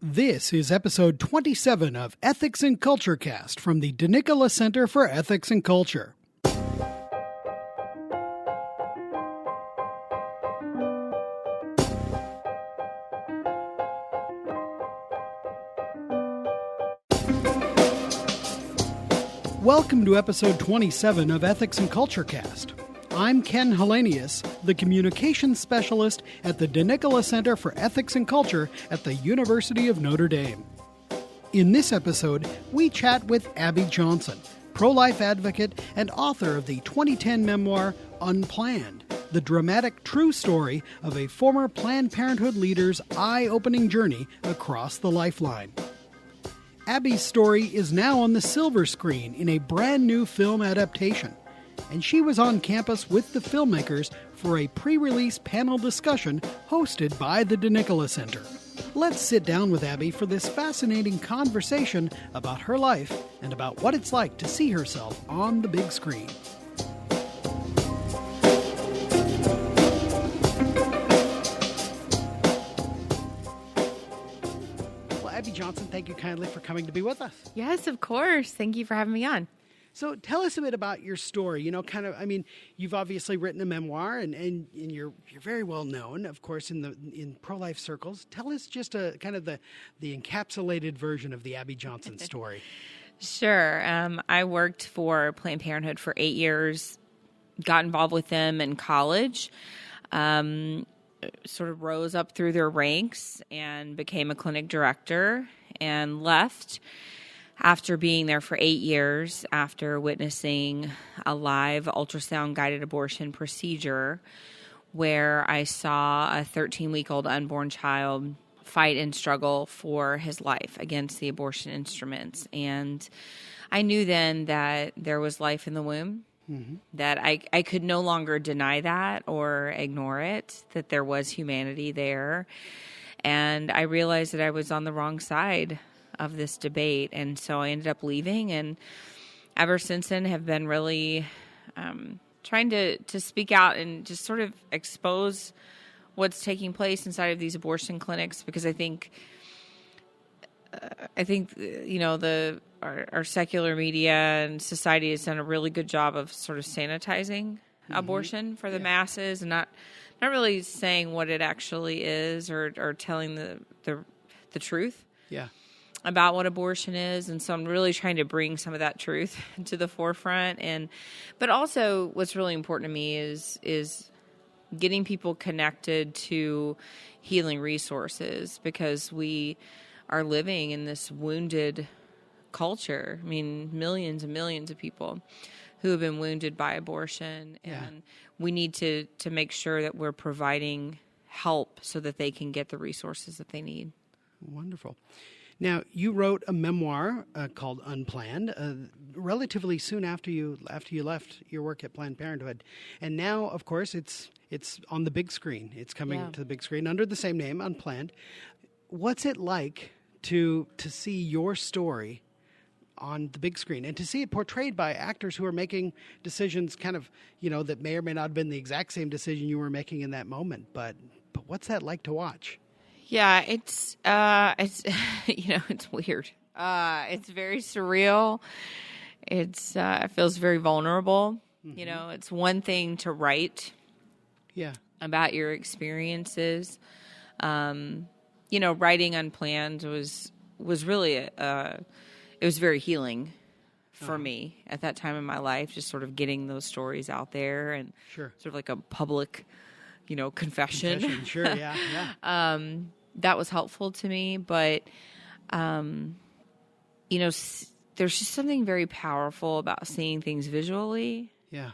This is episode 27 of Ethics and Culture Cast from the DeNicola Center for Ethics and Culture. Welcome to episode 27 of Ethics and Culture Cast. I'm Ken Hellenius, the communications specialist at the DeNicola Center for Ethics and Culture at the University of Notre Dame. In this episode, we chat with Abby Johnson, pro-life advocate and author of the 2010 memoir Unplanned, the dramatic true story of a former Planned Parenthood leader's eye-opening journey across the lifeline. Abby's story is now on the silver screen in a brand new film adaptation, and she was on campus with the filmmakers for a pre-release panel discussion hosted by the DeNicola Center. Let's sit down with Abby for this fascinating conversation about her life and about what it's like to see herself on the big screen. Well, Abby Johnson, thank you kindly for coming to be with us. Yes, of course. Thank you for having me on. So tell us a bit about your story. You've obviously written a memoir, and you're very well known, of course, in pro-life circles. Tell us just kind of the encapsulated version of the Abby Johnson story. Sure. I worked for Planned Parenthood for 8 years, got involved with them in college, sort of rose up through their ranks and became a clinic director and left after being there for 8 years, after witnessing a live ultrasound-guided abortion procedure where I saw a 13-week-old unborn child fight and struggle for his life against the abortion instruments. And I knew then that there was life in the womb, that I could no longer deny that or ignore it, that there was humanity there. And I realized that I was on the wrong side of this debate, and so I ended up leaving, and ever since then have been really trying to speak out and just sort of expose what's taking place inside of these abortion clinics, because I think our secular media and society has done a really good job of sort of sanitizing abortion for the masses, and not really saying what it actually is or telling the truth. Yeah. About what abortion is. And so I'm really trying to bring some of that truth to the forefront. But also what's really important to me is getting people connected to healing resources, because we are living in this wounded culture. I mean, millions and millions of people who have been wounded by abortion. Yeah. And we need to make sure that we're providing help so that they can get the resources that they need. Wonderful. Now, you wrote a memoir called Unplanned relatively soon after you left your work at Planned Parenthood, and now, of course, it's on the big screen. It's coming to the big screen under the same name, Unplanned. What's it like to see your story on the big screen and to see it portrayed by actors who are making decisions, kind of, that may or may not have been the exact same decision you were making in that moment? But what's that like to watch? Yeah, it's it's weird. It's very surreal. It feels very vulnerable. Mm-hmm. It's one thing to write about your experiences. Writing Unplanned was really it was very healing for me at that time in my life, just sort of getting those stories out there and sort of like a public, confession. Sure, yeah. That was helpful to me, but, there's just something very powerful about seeing things visually. Yeah.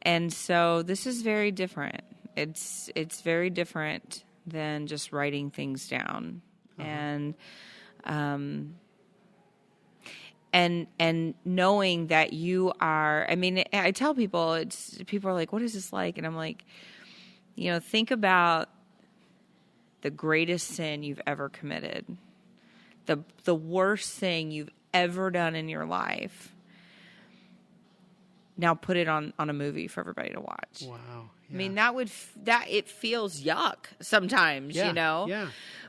And so this is very different. It's very different than just writing things down. And knowing that you are, I tell people, people are like, what is this like? And I'm like, think about the greatest sin you've ever committed, the worst thing you've ever done in your life. Now put it on a movie for everybody to watch. Wow. Yeah. I mean, it feels yuck sometimes, Yeah.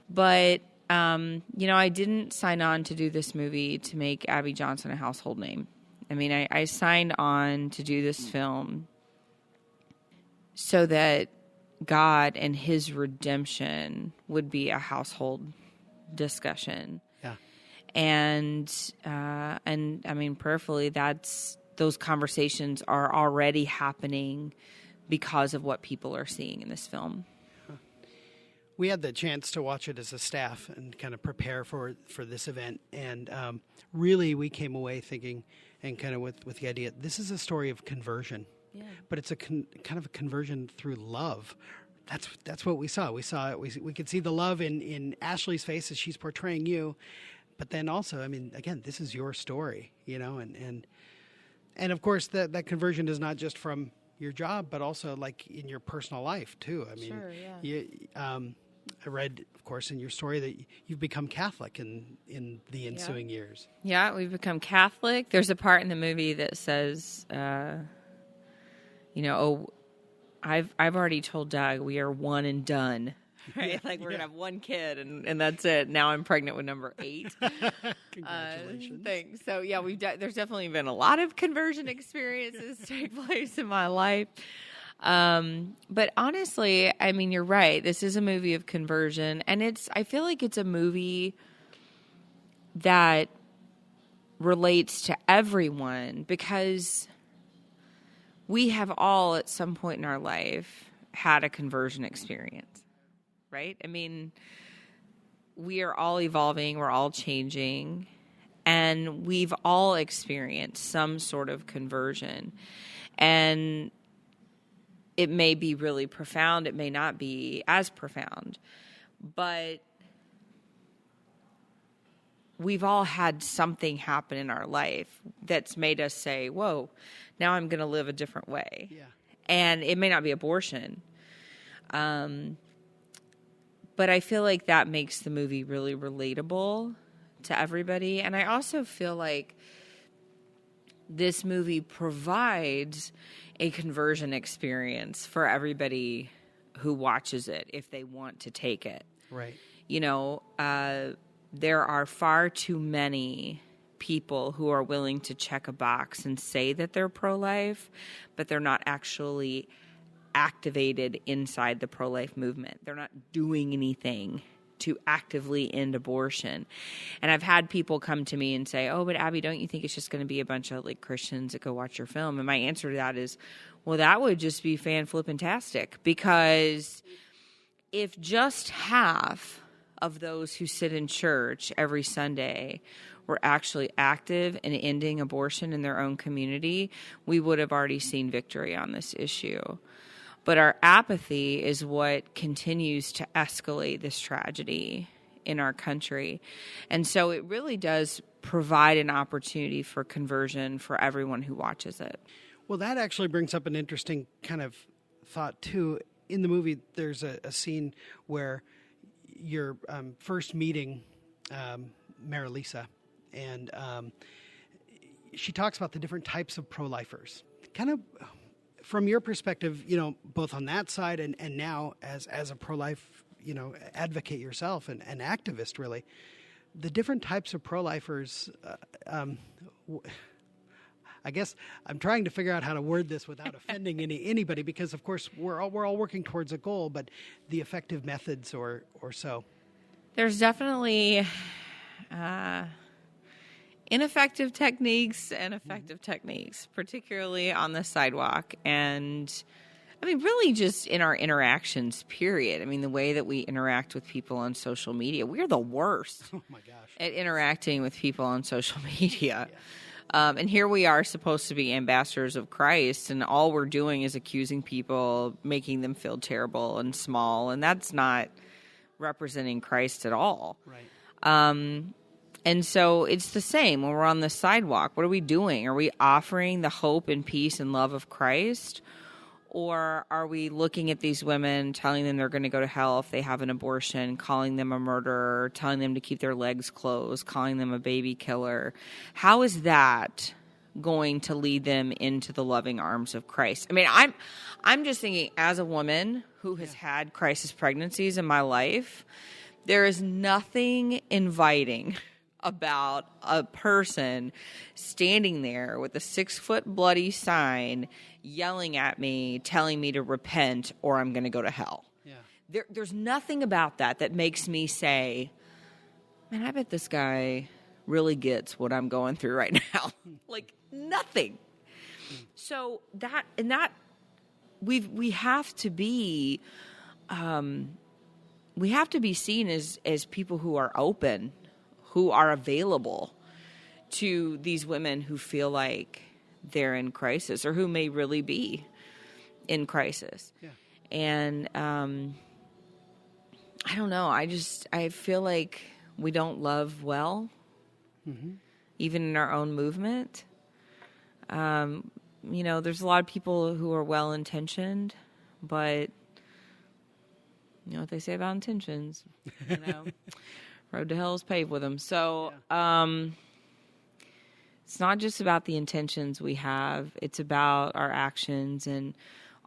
But I didn't sign on to do this movie to make Abby Johnson a household name. I mean, I signed on to do this film so that God and his redemption would be a household discussion. Yeah. And I mean, prayerfully, those conversations are already happening because of what people are seeing in this film. We had the chance to watch it as a staff and kind of prepare for this event. And really, we came away thinking and kind of with the idea, this is a story of conversion. Yeah. But it's a kind of a conversion through love. That's what we saw. We could see the love in Ashley's face as she's portraying you. But then also, I mean, again, this is your story, and of course that conversion is not just from your job, but also like in your personal life too. I mean, sure, yeah. I read, of course, in your story that you've become Catholic in the ensuing years. Yeah, we've become Catholic. There's a part in the movie that says, I've already told Doug we are one and done. Right? Like we're going to have one kid and that's it. Now I'm pregnant with number 8. Congratulations. Thanks. So yeah, there's definitely been a lot of conversion experiences take place in my life. But honestly, I mean, you're right. This is a movie of conversion, and I feel like it's a movie that relates to everyone because we have all at some point in our life had a conversion experience, right? I mean, we are all evolving, we're all changing, and we've all experienced some sort of conversion. And it may be really profound. It may not be as profound. But we've all had something happen in our life that's made us say, whoa, now I'm going to live a different way. Yeah. And it may not be abortion. But I feel like that makes the movie really relatable to everybody. And I also feel like this movie provides a conversion experience for everybody who watches it if they want to take it. Right. There are far too many people who are willing to check a box and say that they're pro-life, but they're not actually activated inside the pro-life movement. They're not doing anything to actively end abortion. And I've had people come to me and say, oh, but Abby, don't you think it's just going to be a bunch of like Christians that go watch your film? And my answer to that is, well, that would just be fan-flippin-tastic, because if just half of those who sit in church every Sunday were actually active in ending abortion in their own community, we would have already seen victory on this issue. But our apathy is what continues to escalate this tragedy in our country. And so it really does provide an opportunity for conversion for everyone who watches it. Well, that actually brings up an interesting kind of thought, too. In the movie, there's a scene where you're first meeting Marilisa, and she talks about the different types of pro-lifers. Kind of from your perspective, both on that side and now as a pro-life, advocate yourself and activist, really, the different types of pro-lifers, I guess I'm trying to figure out how to word this without offending anybody, because of course we're all working towards a goal, but the effective methods or so. There's definitely ineffective techniques and effective techniques, particularly on the sidewalk. And I mean, really just in our interactions, period. I mean, the way that we interact with people on social media, we're the worst at interacting with people on social media. Yeah. And here we are supposed to be ambassadors of Christ, and all we're doing is accusing people, making them feel terrible and small, and that's not representing Christ at all. Right. And so it's the same when we're on the sidewalk. What are we doing? Are we offering the hope and peace and love of Christ? Or are we looking at these women, telling them they're going to go to hell if they have an abortion, calling them a murderer, telling them to keep their legs closed, calling them a baby killer? How is that going to lead them into the loving arms of Christ? I mean, I'm just thinking, as a woman who has had crisis pregnancies in my life, There is nothing inviting about a person standing there with a 6-foot bloody sign yelling at me, telling me to repent or I'm going to go to hell. Yeah. There's nothing about that makes me say, man, I bet this guy really gets what I'm going through right now. Like, nothing. So we have to be seen as people who are open, who are available to these women who feel like they're in crisis or who may really be in crisis. Yeah. And I don't know. I feel like we don't love well, even in our own movement. There's a lot of people who are well-intentioned, but you know what they say about intentions, road to hell is paved with them. So, it's not just about the intentions we have. It's about our actions and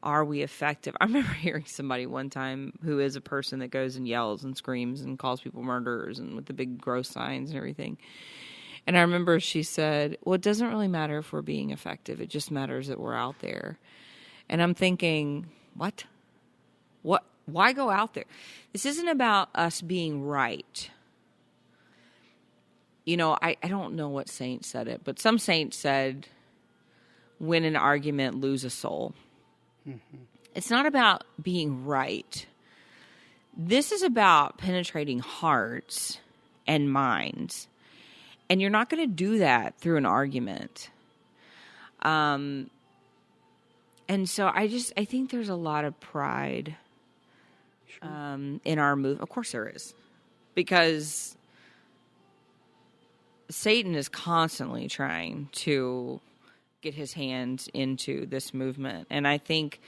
are we effective? I remember hearing somebody one time who is a person that goes and yells and screams and calls people murderers and with the big gross signs and everything. And I remember she said, well, it doesn't really matter if we're being effective. It just matters that we're out there. And I'm thinking, what? Why go out there? This isn't about us being right. I don't know what saint said it, but some saint said, win an argument, lose a soul. Mm-hmm. It's not about being right. This is about penetrating hearts and minds. And you're not going to do that through an argument. And so I think there's a lot of pride in our move. Of course there is. Because Satan is constantly trying to get his hands into this movement. And I think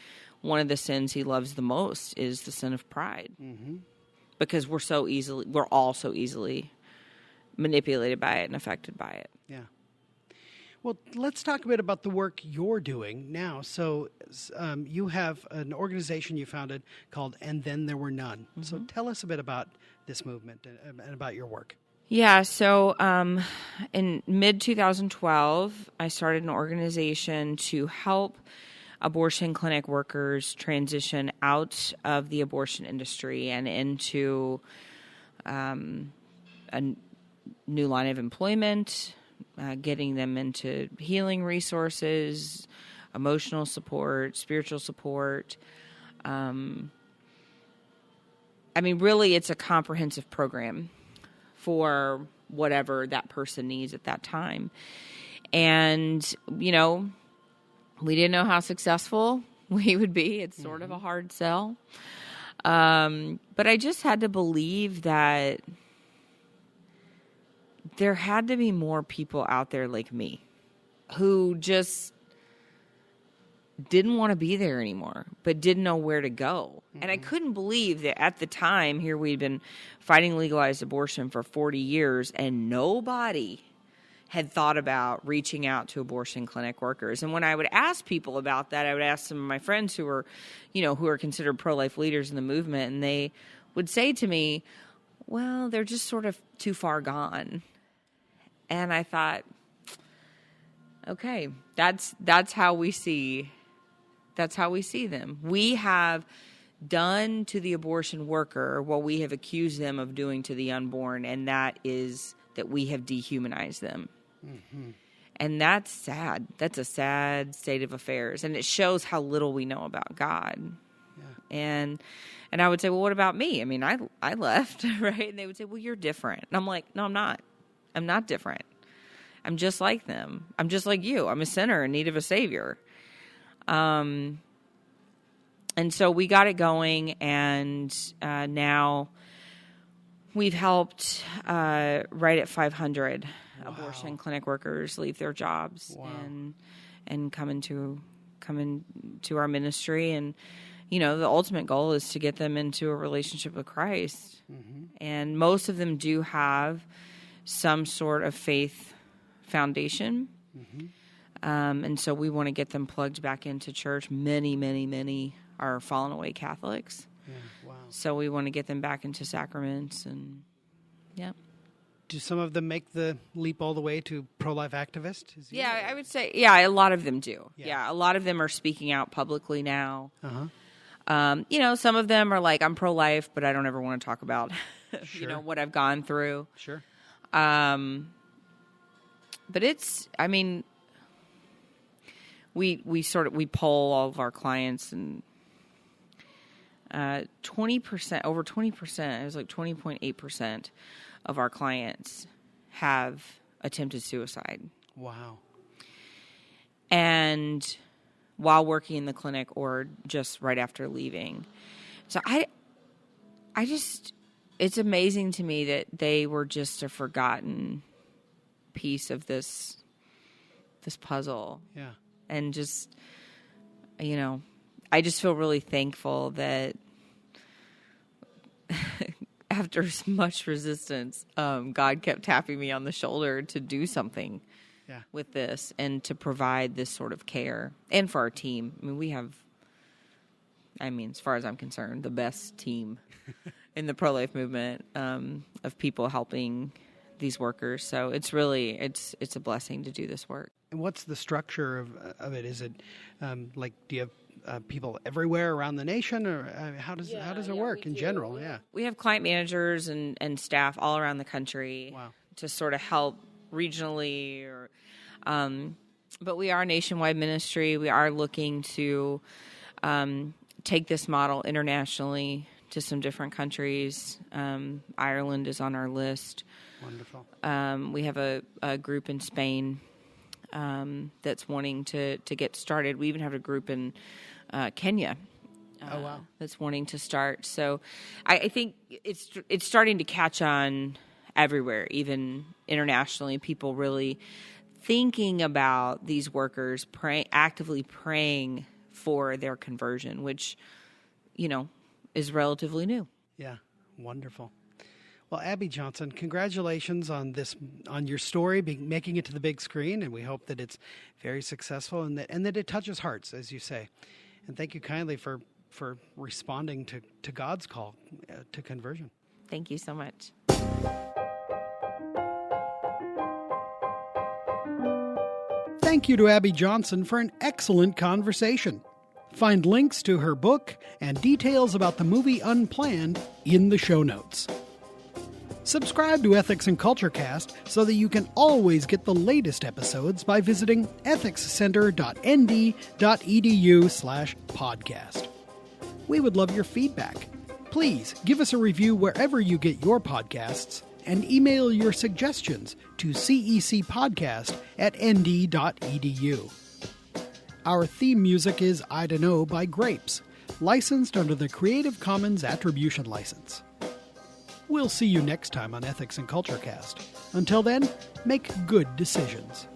one of the sins he loves the most is the sin of pride. Mm-hmm. Because we're all so easily manipulated by it and affected by it. Yeah. Well, let's talk a bit about the work you're doing now. So you have an organization you founded called And Then There Were None. Mm-hmm. So tell us a bit about this movement and about your work. Yeah, so in mid-2012, I started an organization to help abortion clinic workers transition out of the abortion industry and into a new line of employment, getting them into healing resources, emotional support, spiritual support. Really, it's a comprehensive program for whatever that person needs at that time. And, we didn't know how successful we would be. It's sort of a hard sell. But I just had to believe that there had to be more people out there like me who just didn't want to be there anymore, but didn't know where to go. Mm-hmm. And I couldn't believe that at the time here we'd been fighting legalized abortion for 40 years and nobody had thought about reaching out to abortion clinic workers. And when I would ask people about that, I would ask some of my friends who are considered pro-life leaders in the movement, and they would say to me, well, they're just sort of too far gone. And I thought, okay, that's how we see them. We have done to the abortion worker what we have accused them of doing to the unborn, and that is that we have dehumanized them. Mm-hmm. And that's sad. That's a sad state of affairs, and it shows how little we know about God. Yeah. And I would say, well, what about me? I left, right? And they would say, well, you're different. And I'm like, no, I'm not. I'm not different. I'm just like them. I'm just like you. I'm a sinner in need of a savior. And so we got it going, and now we've helped right at 500 abortion clinic workers leave their jobs and come into our ministry. And the ultimate goal is to get them into a relationship with Christ. Mm-hmm. And most of them do have some sort of faith foundation. Mm-hmm. And so we want to get them plugged back into church. Many, many, many are fallen away Catholics. Yeah, wow. So we want to get them back into sacraments, and yeah. Do some of them make the leap all the way to pro-life activist? Yeah, I would say, a lot of them do. Yeah. Yeah, a lot of them are speaking out publicly now. Uh-huh. Some of them are like, I'm pro-life, but I don't ever want to talk about, Sure. what I've gone through. Sure. But we poll all of our clients, and 20%, over 20%, it was like 20.8% of our clients have attempted suicide. Wow. And while working in the clinic or just right after leaving. So I just, it's amazing to me that they were just a forgotten piece of this puzzle. Yeah. And just, I just feel really thankful that after much resistance, God kept tapping me on the shoulder to do something with this and to provide this sort of care. And for our team. We have, as far as I'm concerned, the best team in the pro-life movement of people helping these workers. So it's really, it's a blessing to do this work. And what's the structure of it? Is it do you have people everywhere around the nation, or how does it work in general? Yeah, we have client managers and staff all around the country. Wow. To sort of help regionally, but we are a nationwide ministry. We are looking to take this model internationally to some different countries. Ireland is on our list. Wonderful. We have a group in Spain that's wanting to get started. We even have a group in Kenya. Oh, wow. That's wanting to start. So I think it's starting to catch on everywhere, even internationally. People really thinking about these workers, actively praying for their conversion, which, is relatively new. Yeah, wonderful. Well, Abby Johnson, congratulations on your story making it to the big screen, and we hope that it's very successful and that it touches hearts, as you say. And thank you kindly for responding to God's call to conversion. Thank you so much. Thank you to Abby Johnson for an excellent conversation. Find links to her book and details about the movie Unplanned in the show notes. Subscribe to Ethics and Culture Cast so that you can always get the latest episodes by visiting ethicscenter.nd.edu/podcast. We would love your feedback. Please give us a review wherever you get your podcasts and email your suggestions to cecpodcast@nd.edu. Our theme music is I Dunno by Grapes, licensed under the Creative Commons Attribution License. We'll see you next time on Ethics and Culture Cast. Until then, make good decisions.